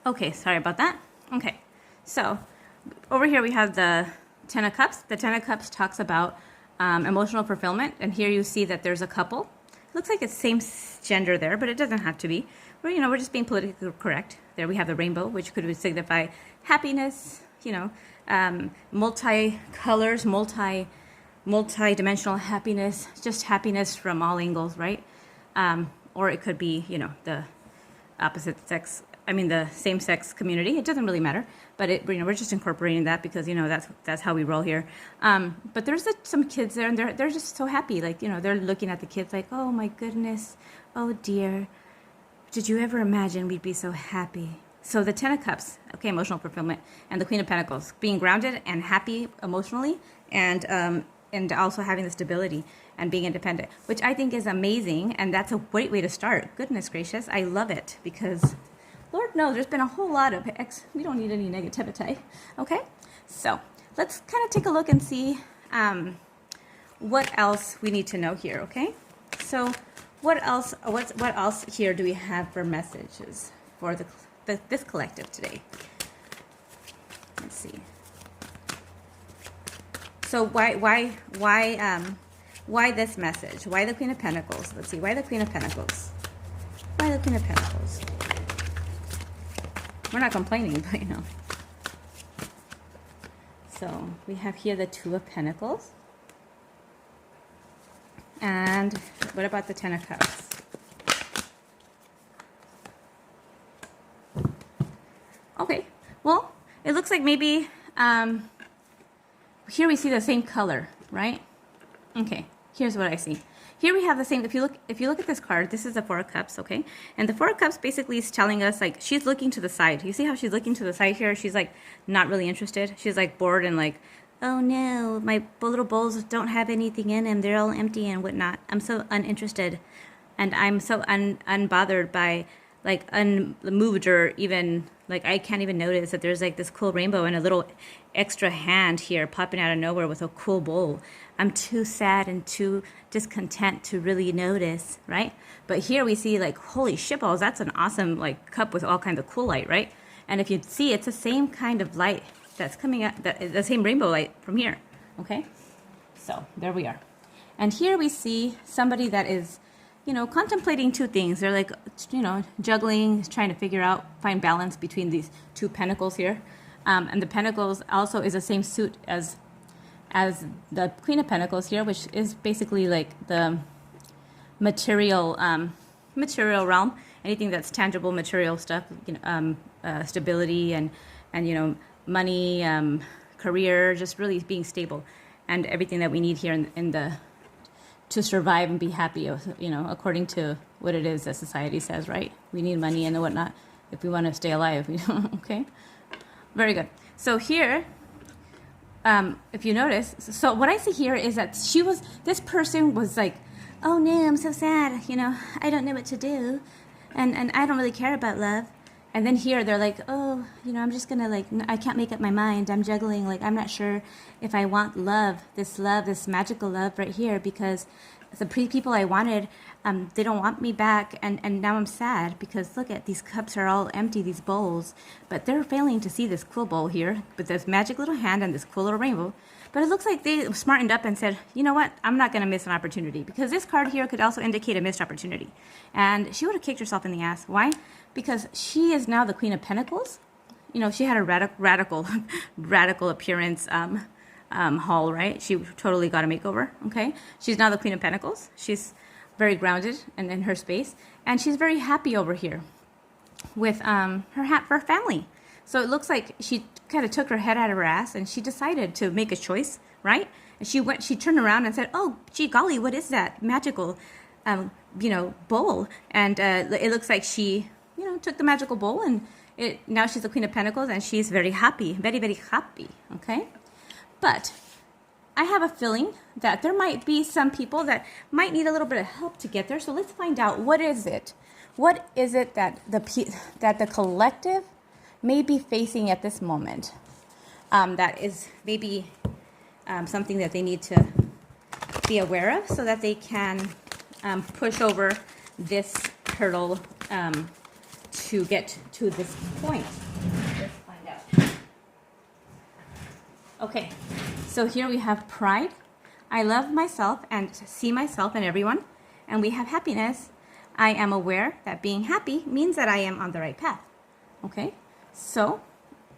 Okay, sorry about that. Okay, so over here we have the Ten of Cups. The Ten of Cups talks about emotional fulfillment, and here you see that there's a couple. It looks like it's same gender there, but it doesn't have to be. We're just being politically correct. There we have the rainbow, which could signify happiness, multi-colors, multi-dimensional happiness, just happiness from all angles, right? Or it could be, the opposite sex, the same-sex community. It doesn't really matter, but we're just incorporating that because that's how we roll here. But there's some kids there, and they're just so happy, they're looking at the kids like, oh my goodness, oh dear, did you ever imagine we'd be so happy? So the Ten of Cups, okay, emotional fulfillment, and the Queen of Pentacles, being grounded and happy emotionally, and also having the stability and being independent, which I think is amazing, and that's a great way to start. Goodness gracious, I love it because Lord knows there's been a whole lot of we don't need any negativity, okay? So let's kind of take a look and see what else we need to know here, okay? So what else here do we have for messages for this collective today? Let's see. So why this message? Why the Queen of Pentacles? Let's see. Why the Queen of Pentacles? Why the Queen of Pentacles? We're not complaining, but So we have here the Two of Pentacles. And what about the Ten of Cups? Okay, well, it looks like maybe here we see the same color, right? Okay, here's what I see. Here we have the same. If you look at this card, this is the Four of Cups, okay? And the Four of Cups basically is telling us, like, she's looking to the side. You see how she's looking to the side here? She's like not really interested. She's like bored and like, oh no, my little bowls don't have anything in them. They're all empty and whatnot. I'm so uninterested, and I'm so unbothered by, like, unmoved, or even like I can't even notice that there's like this cool rainbow and a little extra hand here popping out of nowhere with a cool bowl. I'm too sad and too discontent to really notice, right? But here we see, like, holy shitballs, that's an awesome, like, cup with all kinds of cool light, right? And if you see, it's the same kind of light that's coming out, the same rainbow light from here, okay? So there we are. And here we see somebody that is, contemplating two things. They're like, juggling, trying to find balance between these two pentacles here. And the pentacles also is the same suit as the Queen of Pentacles here, which is basically like the material realm, anything that's tangible, material stuff, stability and money, career, just really being stable, and everything that we need here to survive and be happy, according to what it is that society says, right? We need money and whatnot if we want to stay alive. Okay, very good. So here, if you notice, so what I see here is that this person was like, oh no, I'm so sad, I don't know what to do, and I don't really care about love. And then here they're like, oh, I'm just gonna, like, I can't make up my mind. I'm juggling, like, I'm not sure if I want this magical love right here, because the people I wanted, they don't want me back, and now I'm sad because look at these cups are all empty, these bowls, but they're failing to see this cool bowl here with this magic little hand and this cool little rainbow. But it looks like they smartened up and said, you know what, I'm not going to miss an opportunity, because this card here could also indicate a missed opportunity. And she would have kicked herself in the ass. Why? Because she is now the Queen of Pentacles. She had a radical appearance haul, right? She totally got a makeover, okay? She's now the Queen of Pentacles. She's very grounded and in her space. And she's very happy over here with her family. So it looks like she kind of took her head out of her ass and she decided to make a choice, right? And she turned around and said, oh, gee golly, what is that magical, bowl? And it looks like she, took the magical bowl, and now she's the Queen of Pentacles, and she's very happy, very, very happy, okay? But I have a feeling that there might be some people that might need a little bit of help to get there. So let's find out, what is it? What is it that the collective may be facing at this moment, that is maybe something that they need to be aware of so that they can push over this hurdle to get to this point. Let's find out. Okay, so here we have pride. I love myself and see myself in everyone. And we have happiness. I am aware that being happy means that I am on the right path. Okay, so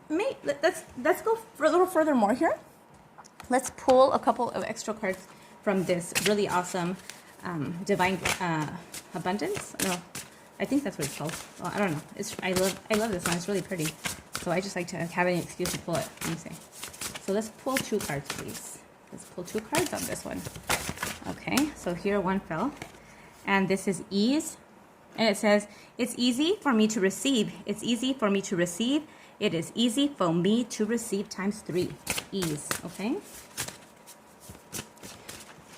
let's go for a little further more here. Let's pull a couple of extra cards from this really awesome divine abundance. No, I think that's what it's called. Well, I don't know. I love this one. It's really pretty. So I just like to have any excuse to pull it. Let me see. So let's pull 2 cards, please. Let's pull 2 cards on this one. Okay, so here one fell. And this is ease. And it says, it's easy for me to receive. It's easy for me to receive. It is easy for me to receive times 3. Ease, okay?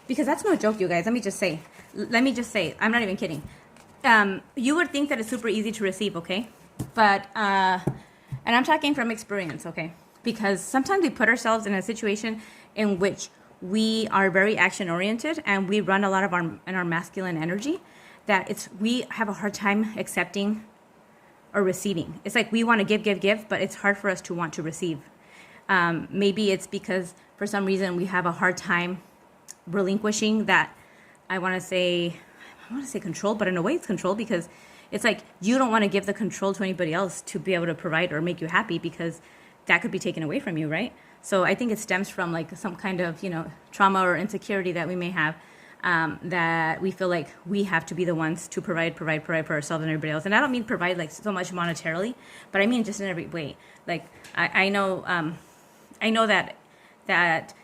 Because that's no joke, you guys. Let me just say, I'm not even kidding. You would think that it's super easy to receive, okay? But, and I'm talking from experience, okay? Because sometimes we put ourselves in a situation in which we are very action oriented and we run a lot of our masculine energy, that we have a hard time accepting or receiving. It's like we want to give, but it's hard for us to want to receive. Maybe it's because for some reason we have a hard time relinquishing that. I want to say control, but in a way it's control, because it's like you don't want to give the control to anybody else to be able to provide or make you happy, because that could be taken away from you, right? So I think it stems from like some kind of, trauma or insecurity that we may have, that we feel like we have to be the ones to provide for ourselves and everybody else. And I don't mean provide like so much monetarily, but I mean just in every way. Like I know that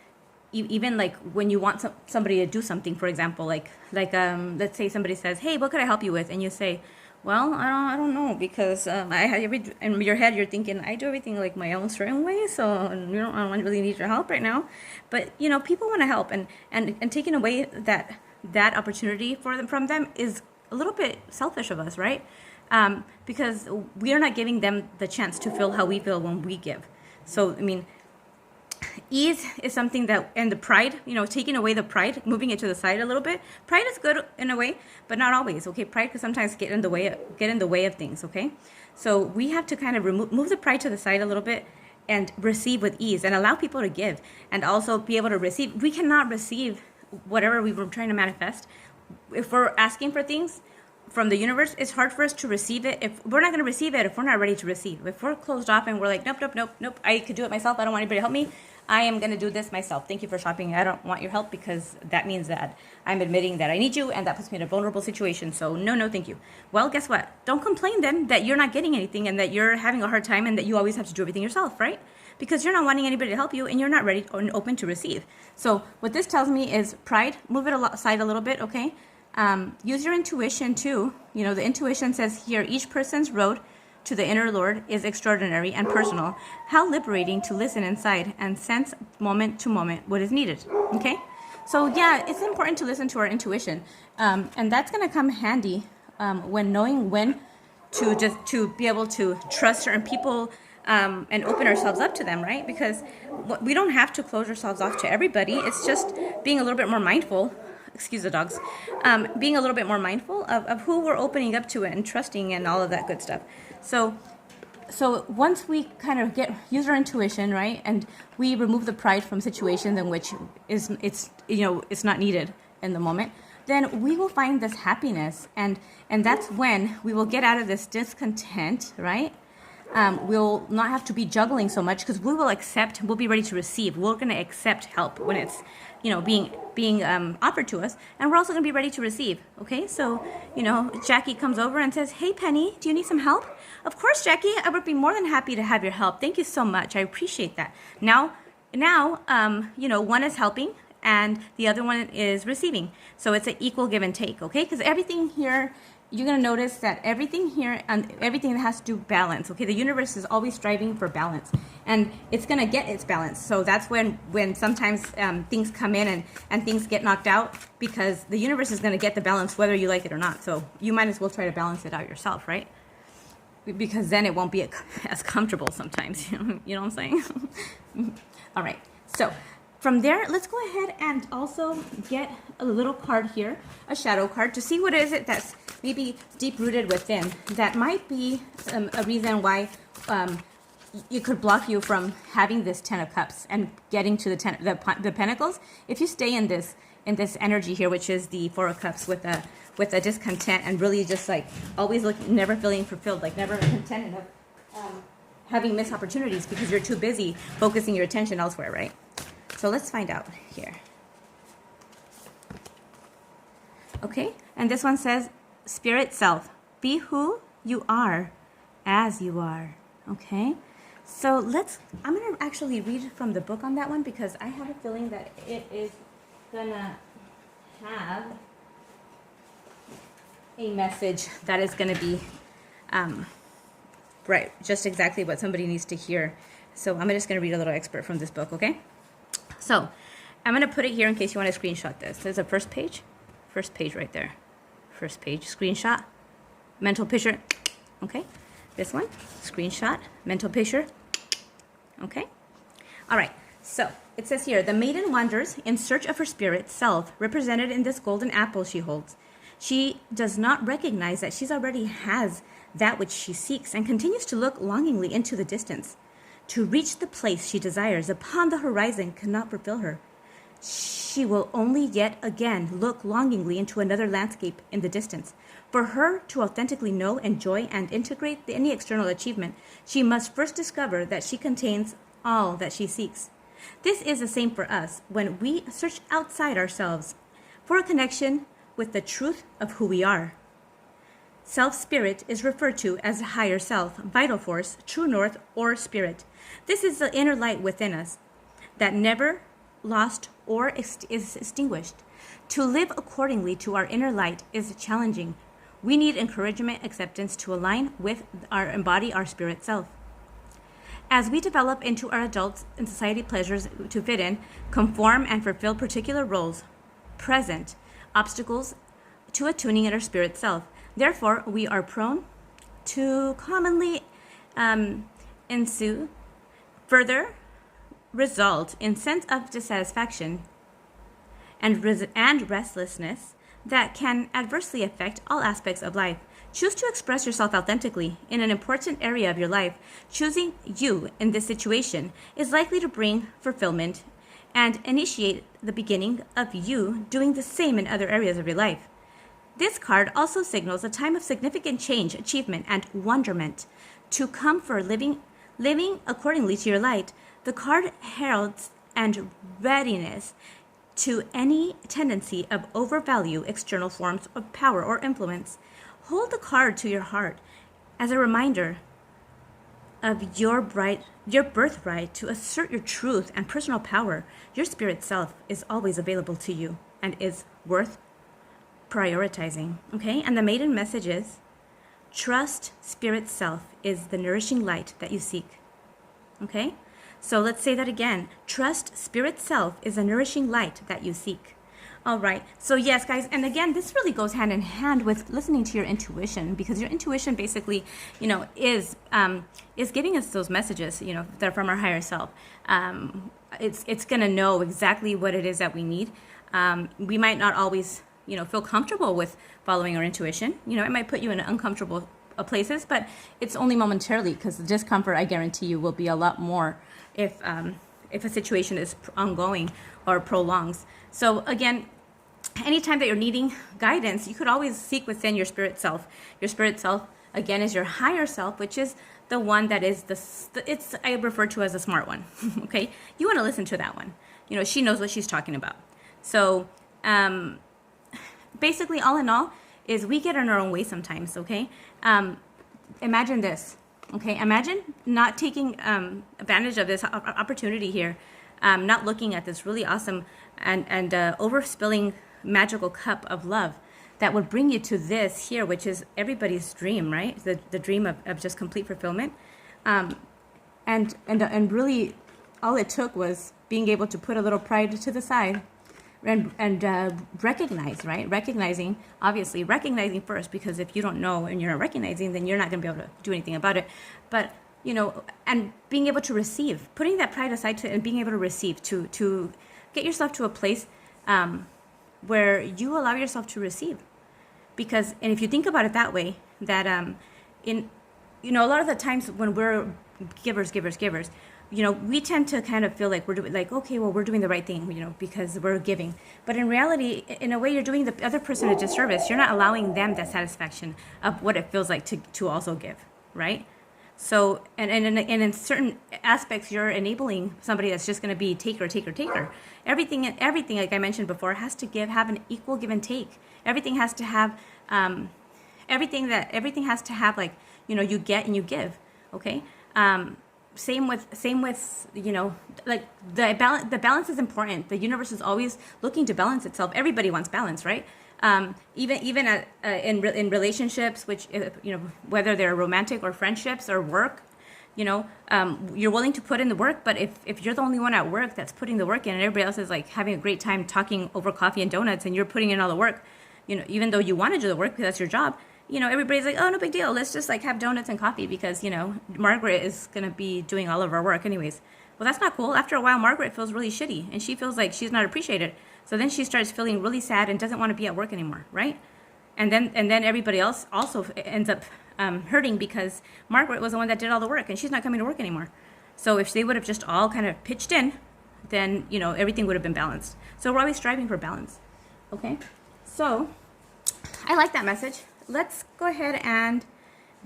even like when you want somebody to do something, for example, like let's say somebody says, "Hey, what could I help you with?" And you say, "Well, I don't know, because in your head you're thinking, I do everything like my own certain way, so I don't really need your help right now." But people want to help, and taking away that opportunity from them is a little bit selfish of us, right? Because we are not giving them the chance to feel how we feel when we give. So I mean, ease is something that, and the pride, taking away the pride, moving it to the side a little bit. Pride is good in a way, but not always, okay? Pride can sometimes get in the way of things, okay? So we have to kind of move the pride to the side a little bit and receive with ease and allow people to give, and also be able to receive. We cannot receive whatever we were trying to manifest. If we're asking for things from the universe, it's hard for us to receive it. If we're not going to receive it, if we're not ready to receive, if we're closed off and we're like, nope, I could do it myself, I don't want anybody to help me, I am going to do this myself. Thank you for shopping. I don't want your help, because that means that I'm admitting that I need you, and that puts me in a vulnerable situation. So no, thank you. Well, guess what? Don't complain then that you're not getting anything and that you're having a hard time and that you always have to do everything yourself, right? Because you're not wanting anybody to help you and you're not ready or open to receive. So what this tells me is pride, move it aside a little bit, okay? Use your intuition too. The intuition says here, each person's road to the inner Lord is extraordinary and personal. How liberating to listen inside and sense moment to moment what is needed. Okay? So yeah, it's important to listen to our intuition. And that's going to come handy when knowing when to be able to trust certain people and open ourselves up to them, right? Because we don't have to close ourselves off to everybody. It's just being a little bit more mindful. Excuse the dogs. Being a little bit more mindful of who we're opening up to it and trusting and all of that good stuff. So once we kind of use our intuition, right, and we remove the pride from situations in which it's not needed in the moment, then we will find this happiness, and that's when we will get out of this discontent, right? We'll not have to be juggling so much, because we'll be ready to receive. We're going to accept help when it's being offered to us, and we're also going to be ready to receive. Okay, so Jackie comes over and says, "Hey Penny, do you need some help?" Of course, Jackie, I would be more than happy to have your help. Thank you so much. I appreciate that. Now one is helping and the other one is receiving, so it's an equal give and take. Okay, because everything here, you're going to notice that everything here and everything that has to do balance, okay? The universe is always striving for balance, and it's going to get its balance. So that's when sometimes things come in and things get knocked out, because the universe is going to get the balance whether you like it or not. So you might as well try to balance it out yourself, right? Because then it won't be as comfortable sometimes. You know what I'm saying? All right. So from there, let's go ahead and also get a little card here, a shadow card, to see what is it maybe deep-rooted within that might be a reason why you could block you from having this 10 of cups and getting to the pentacles. If you stay in this energy here, which is the 4 of cups with a discontent and really just like always looking, never feeling fulfilled, like never content enough, having missed opportunities because you're too busy focusing your attention elsewhere, right? So let's find out here. Okay, and this one says, Spirit Self, be who you are as you are. Okay, so I'm going to actually read from the book on that one because I have a feeling that it is going to have a message that is going to be right, just exactly what somebody needs to hear. So I'm just going to read a little excerpt from this book, okay? So I'm going to put it here in case you want to screenshot this. There's a first page right there. First page, screenshot, mental picture, okay? This one, screenshot, mental picture, okay? All right, so it says here, the maiden wanders in search of her spirit self, represented in this golden apple she holds. She does not recognize that she already has that which she seeks and continues to look longingly into the distance. To reach the place she desires upon the horizon cannot fulfill her. She will only yet again look longingly into another landscape in the distance. For her to authentically know, enjoy, and integrate any external achievement, she must first discover that she contains all that she seeks. This is the same for us when we search outside ourselves for a connection with the truth of who we are. Self-spirit is referred to as a higher self, vital force, true north, or spirit. This is the inner light within us that never lost or is extinguished. To live accordingly to our inner light is challenging. We need encouragement, acceptance to align with embody our spirit self. As we develop into our adults and society pleasures to fit in, conform, and fulfill particular roles, present obstacles to attuning in our spirit self. Therefore, we are prone to commonly ensue further result in sense of dissatisfaction and restlessness that can adversely affect all aspects of life. Choose to express yourself authentically in an important area of your life. Choosing you in this situation is likely to bring fulfillment and initiate the beginning of you doing the same in other areas of your life. This card also signals a time of significant change, achievement, and wonderment to come for living accordingly to your light. The card heralds and readiness to any tendency of overvalue external forms of power or influence. Hold the card to your heart as a reminder of your birthright to assert your truth and personal power. Your spirit self is always available to you and is worth prioritizing. Okay, and the maiden message is, trust spirit self is the nourishing light that you seek. Okay, so let's say that again. Trust spirit self is a nourishing light that you seek. All right, so yes, guys, and again, this really goes hand in hand with listening to your intuition, because your intuition basically, is giving us those messages, that are from our higher self. It's gonna know exactly what it is that we need. We might not always, feel comfortable with following our intuition. It might put you in uncomfortable places, but it's only momentarily, because the discomfort, I guarantee you, will be a lot more if a situation is ongoing or prolongs. So again, anytime that you're needing guidance, you could always seek within your spirit self. Your spirit self, again, is your higher self, which is the one that is I refer to as the smart one. Okay, you want to listen to that one. She knows what she's talking about. So basically, all in all, is we get in our own way sometimes. Okay, imagine this. Okay, imagine not taking advantage of this opportunity here, not looking at this really awesome and overspilling magical cup of love that would bring you to this here, which is everybody's dream, right? The dream of just complete fulfillment. And really, all it took was being able to put a little pride to the side and recognize, right? Recognizing first, because if you don't know and you're not recognizing, then you're not going to be able to do anything about it. But, and being able to receive, putting that pride aside and being able to receive, to get yourself to a place where you allow yourself to receive. Because, and if you think about it that way, that in, you know, a lot of the times when we're givers, you know, we tend to kind of feel like we're doing, like, okay, well, we're doing the right thing, you know, because we're giving. But in reality, in a way, you're doing the other person a disservice. You're not allowing them that satisfaction of what it feels like to also give, right? So, and in certain aspects, you're enabling somebody that's just going to be taker. Everything, like I mentioned before, has to have an equal give and take. Everything has to have, everything has to have, like, you know, you get and you give. Okay. Same with, you know, like the balance is important. The universe is always looking to balance itself. Everybody wants balance, right? Even in relationships, which, you know, whether they're romantic or friendships or work, you know, you're willing to put in the work. But if you're the only one at work that's putting the work in, and everybody else is like having a great time talking over coffee and donuts, and you're putting in all the work, you know, even though you want to do the work because that's your job, you know, everybody's like, oh, no big deal. Let's just like have donuts and coffee because, you know, Margaret is going to be doing all of our work anyways. Well, that's not cool. After a while, Margaret feels really shitty and she feels like she's not appreciated. So then she starts feeling really sad and doesn't want to be at work anymore, right? And then everybody else also ends up hurting because Margaret was the one that did all the work and she's not coming to work anymore. So if they would have just all kind of pitched in, then, you know, everything would have been balanced. So we're always striving for balance. Okay? So I like that message. Let's go ahead and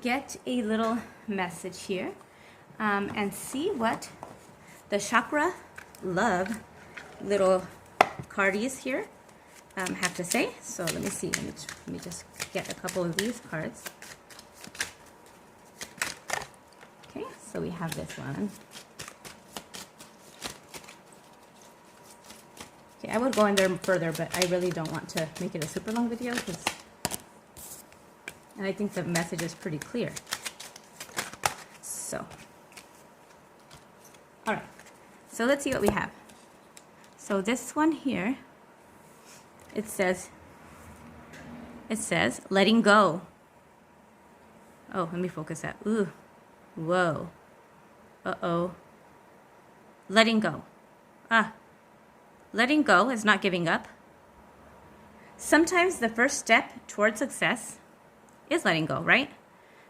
get a little message here and see what the chakra love little cardies here have to say. So let me see. Let me just get a couple of these cards. Okay, so we have this one. Okay, I would go in there further, but I really don't want to make it a super long video because, and I think the message is pretty clear. So, all right. So let's see what we have. So this one here, it says letting go. Oh, let me focus that. Ooh, whoa, uh-oh. Letting go. Letting go is not giving up. Sometimes the first step towards success is letting go, right?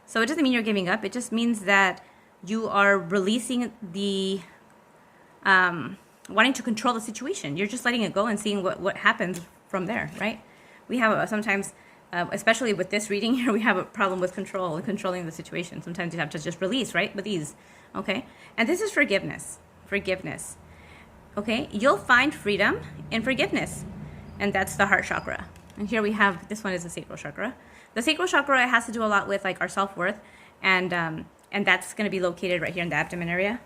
So it doesn't mean you're giving up. It just means that you are releasing the wanting to control the situation. You're just letting it go and seeing what happens from there, right? We have sometimes, especially with this reading here, we have a problem with control and controlling the situation. Sometimes you have to just release, right? With ease, okay? And this is forgiveness. Forgiveness, okay? You'll find freedom in forgiveness. And that's the heart chakra. And here we have, this one is the sacral chakra. The sacral chakra has to do a lot with like our self-worth. And that's going to be located right here in the abdomen area.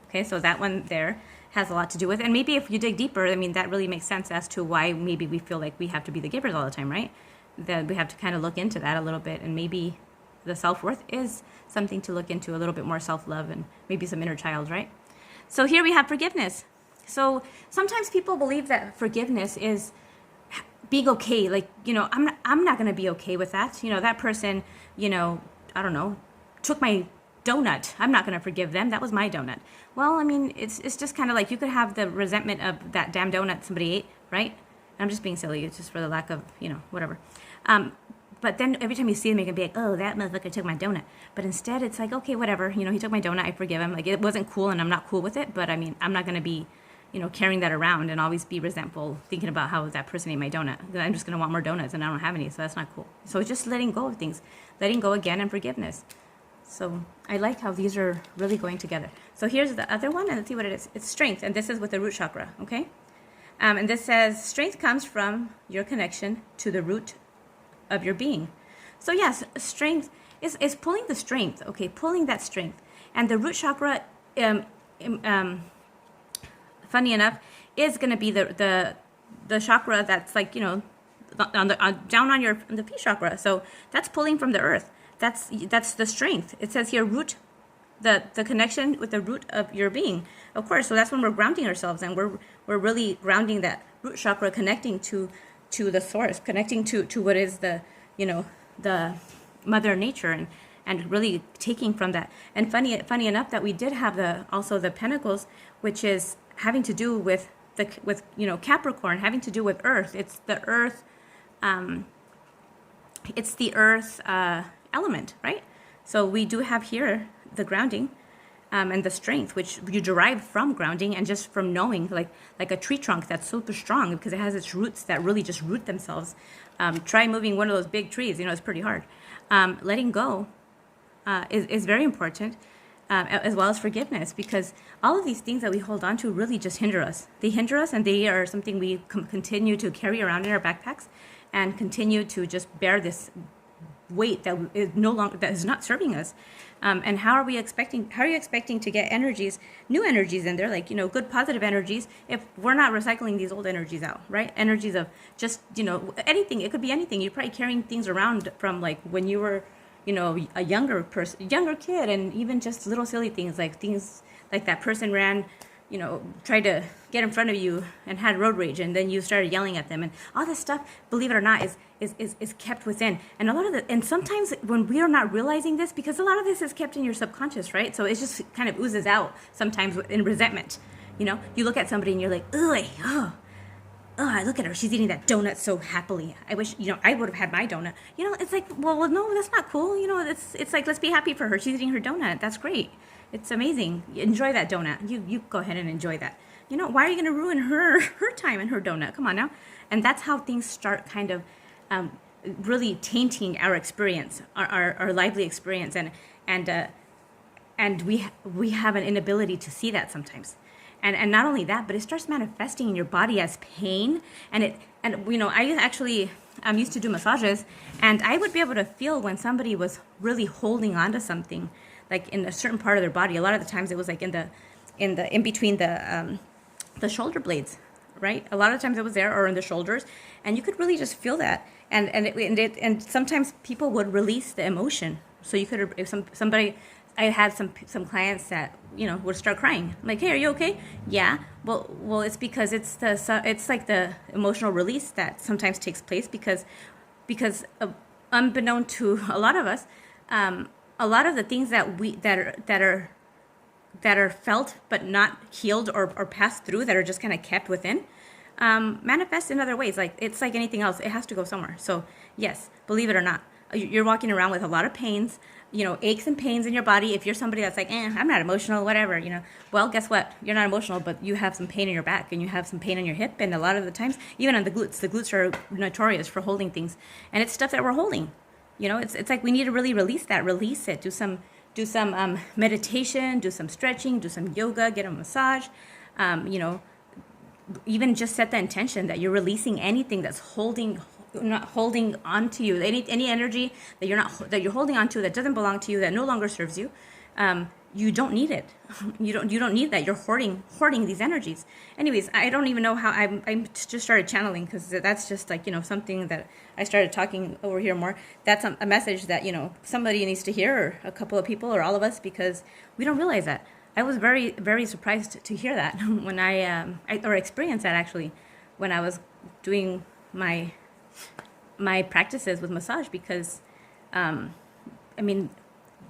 Okay, so that one there has a lot to do with it. And maybe if you dig deeper, I mean, that really makes sense as to why maybe we feel like we have to be the givers all the time, right? That we have to kind of look into that a little bit. And maybe the self-worth is something to look into, a little bit more self-love and maybe some inner child, right? So here we have forgiveness. So sometimes people believe that forgiveness is being okay. Like, you know, I'm not going to be okay with that. You know, that person, you know, I don't know, took my donut. I'm not going to forgive them. That was my donut. Well, I mean, it's just kind of like you could have the resentment of that damn donut somebody ate, right? I'm just being silly. It's just for the lack of, you know, whatever. But then every time you see them, you can be like, oh, that motherfucker took my donut. But instead, it's like, okay, whatever. You know, he took my donut. I forgive him. Like, it wasn't cool and I'm not cool with it. But I mean, I'm not going to be, you know, carrying that around and always be resentful thinking about how that person ate my donut. I'm just going to want more donuts and I don't have any. So that's not cool. So it's just letting go of things. Letting go again and forgiveness. So I like how these are really going together. So here's the other one, and let's see what it is. It's strength, and this is with the root chakra, okay? And this says, strength comes from your connection to the root of your being. So yes, strength is pulling the strength, okay? Pulling that strength. And the root chakra, funny enough, is going to be the chakra that's like, you know, down on the feet chakra. So that's pulling from the earth. That's the strength. It says here, root, the connection with the root of your being. Of course, so that's when we're grounding ourselves, and we're really grounding that root chakra, connecting to the source, connecting to what is the, you know, the mother nature, and really taking from that. And funny enough that we did have also the pentacles, which is having to do with you know, Capricorn, having to do with earth. It's the earth. it's the earth element, right? So we do have here the grounding and the strength, which you derive from grounding and just from knowing, like a tree trunk that's super strong because it has its roots that really just root themselves. Try moving one of those big trees, it's pretty hard. Letting go is very important, as well as forgiveness, because all of these things that we hold on to really just hinder us. They hinder us, and they are something we continue to carry around in our backpacks and continue to just bear this weight that is no longer, that is not serving us. And how are you expecting to get energies, new energies in there, like, good positive energies, if we're not recycling these old energies out, right? Energies of just, anything. It could be anything. You're probably carrying things around from like when you were, a younger kid, and even just little silly things like that person ran, tried to get in front of you and had road rage, and then you started yelling at them, and all this stuff, believe it or not, is kept within. And and sometimes when we are not realizing this, because a lot of this is kept in your subconscious, right? So it just kind of oozes out sometimes in resentment. You look at somebody and you're like, I look at her, she's eating that donut so happily. I wish, I would have had my donut. It's like, well, no, that's not cool. It's like, let's be happy for her. She's eating her donut. That's great. It's amazing. Enjoy that donut. You go ahead and enjoy that. Why are you going to ruin her time and her donut? Come on now. And that's how things start kind of really tainting our experience, our lively experience. And we have an inability to see that sometimes. And not only that, but it starts manifesting in your body as pain. And I actually used to do massages, and I would be able to feel when somebody was really holding on to something, like in a certain part of their body. A lot of the times it was like in between the shoulder blades, right? A lot of times it was there, or in the shoulders, and you could really just feel that. And sometimes people would release the emotion. So you could, if somebody. I had some clients that would start crying. I'm like, hey, are you okay? Yeah. Well, it's because it's like the emotional release that sometimes takes place because unbeknown to a lot of us, a lot of the things that are felt but not healed or passed through, that are just kind of kept within, manifest in other ways. Like, it's like anything else, it has to go somewhere. So yes, believe it or not, you're walking around with a lot of pains, aches and pains in your body. If you're somebody that's like, I'm not emotional, whatever, well, guess what? You're not emotional, but you have some pain in your back, and you have some pain in your hip, and a lot of the times, even on the glutes are notorious for holding things, and it's stuff that we're holding. It's like we need to really release it. Do some meditation, do some stretching, do some yoga, get a massage, even just set the intention that you're releasing anything that's not holding on to you, any energy that you're holding on to that doesn't belong to you, that no longer serves you. You don't need it. You don't need that. You're hoarding these energies. Anyways, I don't even know how I just started channeling, because that's just like something that I started talking over here more. That's a message that somebody needs to hear, or a couple of people, or all of us, because we don't realize that. I was very, very surprised to hear that when I experienced that actually when I was doing my practices with massage, because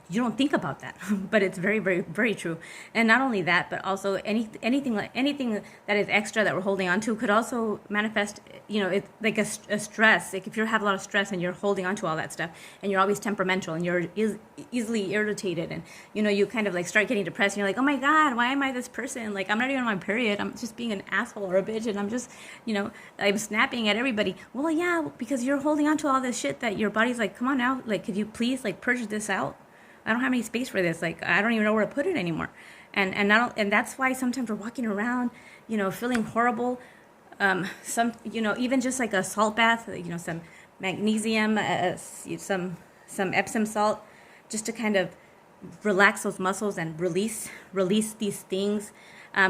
you don't think about that, but it's very, very, very true. And not only that, but also anything that is extra that we're holding on to could also manifest, it's like a stress. Like if you have a lot of stress and you're holding on to all that stuff, and you're always temperamental, and you're easily irritated, and you kind of like start getting depressed, and you're like, oh my God, why am I this person? Like, I'm not even on my period. I'm just being an asshole or a bitch, and I'm just, I'm snapping at everybody. Well, yeah, because you're holding on to all this shit that your body's like, come on now, like, could you please like purge this out? I don't have any space for this. Like, I don't even know where to put it anymore. And that's why sometimes we're walking around, feeling horrible. Even just like a salt bath, some magnesium, some Epsom salt, just to kind of relax those muscles and release these things.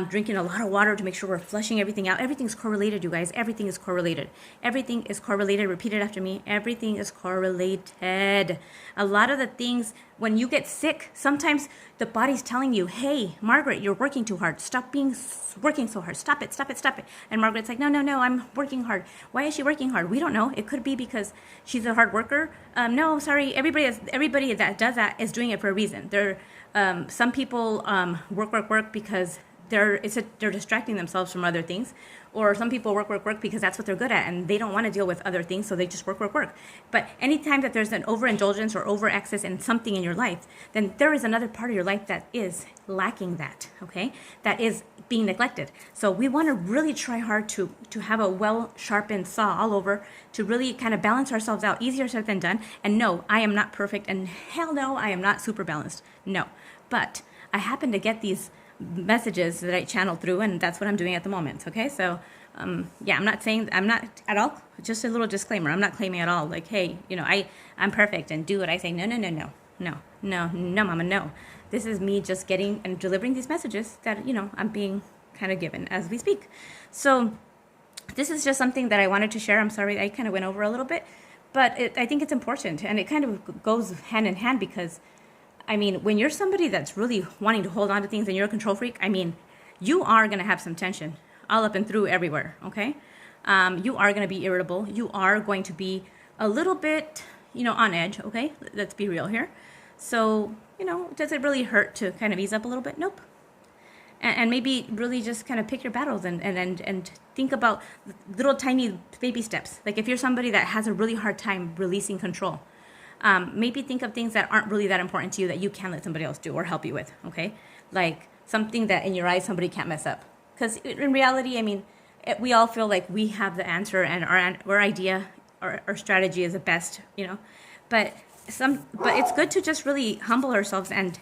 Drinking a lot of water to make sure we're flushing everything out. Everything's correlated, you guys. Everything is correlated. Everything is correlated. Repeat it after me. Everything is correlated. A lot of the things, when you get sick, sometimes the body's telling you, hey, Margaret, you're working too hard. Stop working so hard. Stop it. And Margaret's like, no, I'm working hard. Why is she working hard? We don't know. It could be because she's a hard worker. No, sorry. Everybody that does that is doing it for a reason. Some people work because they're distracting themselves from other things. Or some people work because that's what they're good at, and they don't want to deal with other things, so they just work. But anytime that there's an overindulgence or over access in something in your life, then there is another part of your life that is lacking that, okay? That is being neglected. So we want to really try hard to have a well-sharpened saw all over to really kind of balance ourselves out. Easier said than done. And no, I am not perfect, and hell no, I am not super balanced. No. But I happen to get these messages that I channel through, and that's what I'm doing at the moment. Okay, so yeah, I'm not at all, just a little disclaimer, I'm not claiming at all like, hey, I'm perfect and do what I say. No, mama, no. This is me just getting and delivering these messages that I'm being kind of given as we speak. So this is just something that I wanted to share. I'm sorry I kind of went over a little bit, but I think it's important, and it kind of goes hand in hand, because I mean, when you're somebody that's really wanting to hold on to things and you're a control freak, I mean, you are going to have some tension all up and through everywhere, okay? You are going to be irritable. You are going to be a little bit, on edge, okay? Let's be real here. So, does it really hurt to kind of ease up a little bit? Nope. And maybe really just kind of pick your battles and think about little tiny baby steps. Like if you're somebody that has a really hard time releasing control, maybe think of things that aren't really that important to you that you can let somebody else do or help you with, okay? Like something that in your eyes somebody can't mess up. Because in reality, I mean, we all feel like we have the answer and our idea or our strategy is the best, But it's good to just really humble ourselves and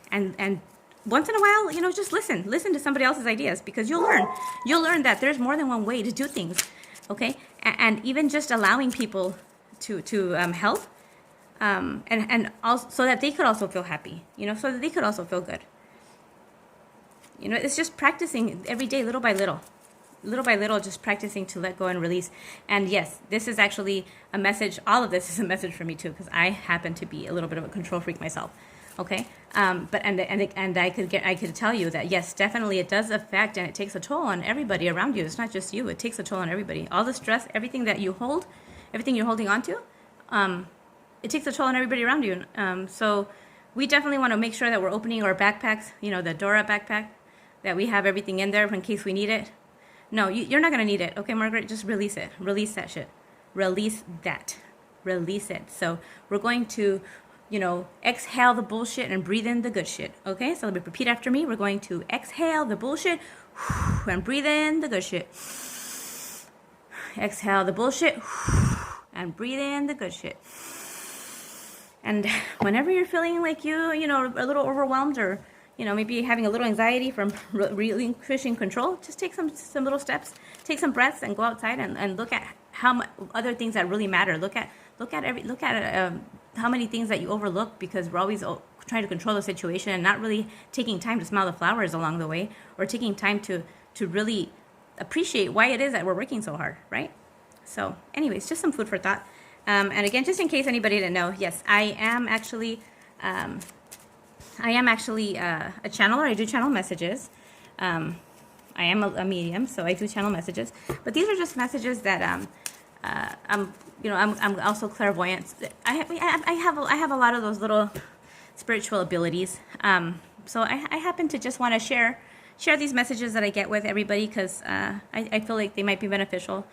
once in a while, just listen to somebody else's ideas, because you'll learn that there's more than one way to do things, okay? And even just allowing people to help. And also so that they could also feel happy, so that they could also feel good. It's just practicing every day, little by little, just practicing to let go and release. And yes, this is actually a message. All of this is a message for me too, because I happen to be a little bit of a control freak myself. Okay, but I could tell you that yes, definitely it does affect, and it takes a toll on everybody around you. It's not just you; it takes a toll on everybody. All the stress, everything you're holding on to. It takes a toll on everybody around you. So we definitely want to make sure that we're opening our backpacks, the Dora backpack, that we have everything in there in case we need it. No, you're not going to need it. Okay, Margaret, just release it. Release that shit. Release that. Release it. So we're going to, exhale the bullshit and breathe in the good shit. Okay, so repeat after me. We're going to exhale the bullshit and breathe in the good shit. Exhale the bullshit and breathe in the good shit. And whenever you're feeling like a little overwhelmed, or, maybe having a little anxiety from relinquishing control, just take some little steps, take some breaths, and go outside and look at how much other things that really matter. Look at how many things that you overlook, because we're always trying to control the situation and not really taking time to smell the flowers along the way, or taking time to really appreciate why it is that we're working so hard, right? So anyways, just some food for thought. And again, just in case anybody didn't know, yes, I am actually a channeler. I do channel messages. I am a medium, so I do channel messages. But these are just messages that I'm also clairvoyant. I have a lot of those little spiritual abilities. So I happen to just want to share these messages that I get with everybody, because I feel like they might be beneficial.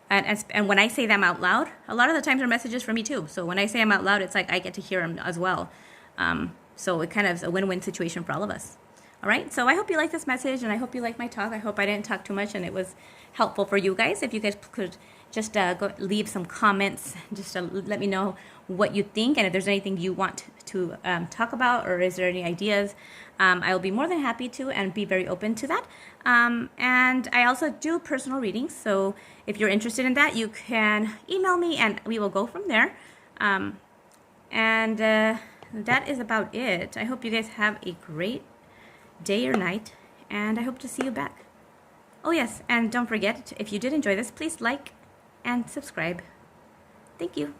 And when I say them out loud, a lot of the times they're messages for me too. So when I say them out loud, it's like I get to hear them as well. So it kind of is a win-win situation for all of us. All right. So I hope you like this message, and I hope you like my talk. I hope I didn't talk too much and it was helpful for you guys. If you guys could just go leave some comments, just to let me know what you think, and if there's anything you want to talk about, or is there any ideas, I will be more than happy to, and be very open to that. And I also do personal readings, so if you're interested in that, you can email me and we will go from there. And that is about it. I hope you guys have a great day or night, and I hope to see you back. Oh yes, and don't forget, if you did enjoy this, please like and subscribe. Thank you.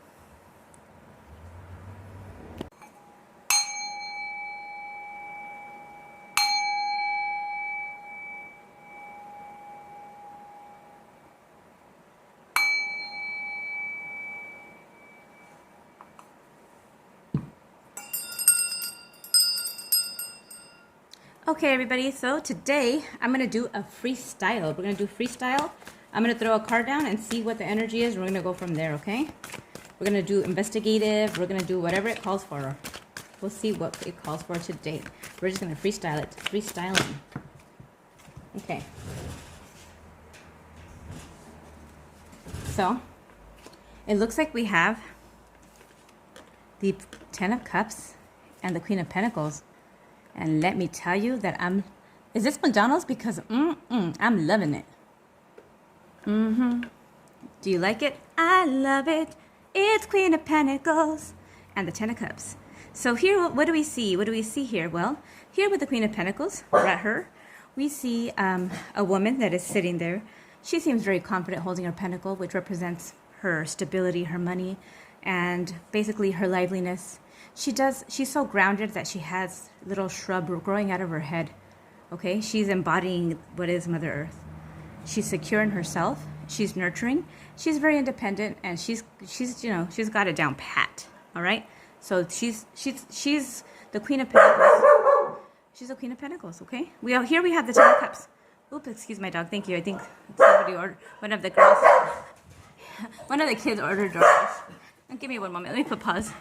Okay, everybody, so today I'm going to do a freestyle. We're going to do freestyle. I'm going to throw a card down and see what the energy is. We're going to go from there, okay? We're going to do investigative. We're going to do whatever it calls for. We'll see what it calls for today. We're just going to freestyle it. Freestyling. Okay. So, it looks like we have the 10 of Cups and the Queen of Pentacles. And let me tell you that is this McDonald's? Because I'm loving it. Do you like it? I love it. It's Queen of Pentacles and the 10 of Cups. So here, what do we see? What do we see here? Well, here with the Queen of Pentacles, right her, we see a woman that is sitting there. She seems very confident holding her pentacle, which represents her stability, her money, and basically her liveliness. She's so grounded that she has little shrub growing out of her head. Okay, she's embodying what is Mother Earth. She's secure in herself. She's nurturing. She's very independent, and she's got it down pat. All right. So she's the Queen of Pentacles. She's the Queen of Pentacles. Okay. Here we have the 10 of Cups. Oops, excuse my dog. Thank you. I think somebody ordered, one of the kids ordered Doris. Give me one moment. Let me put pause.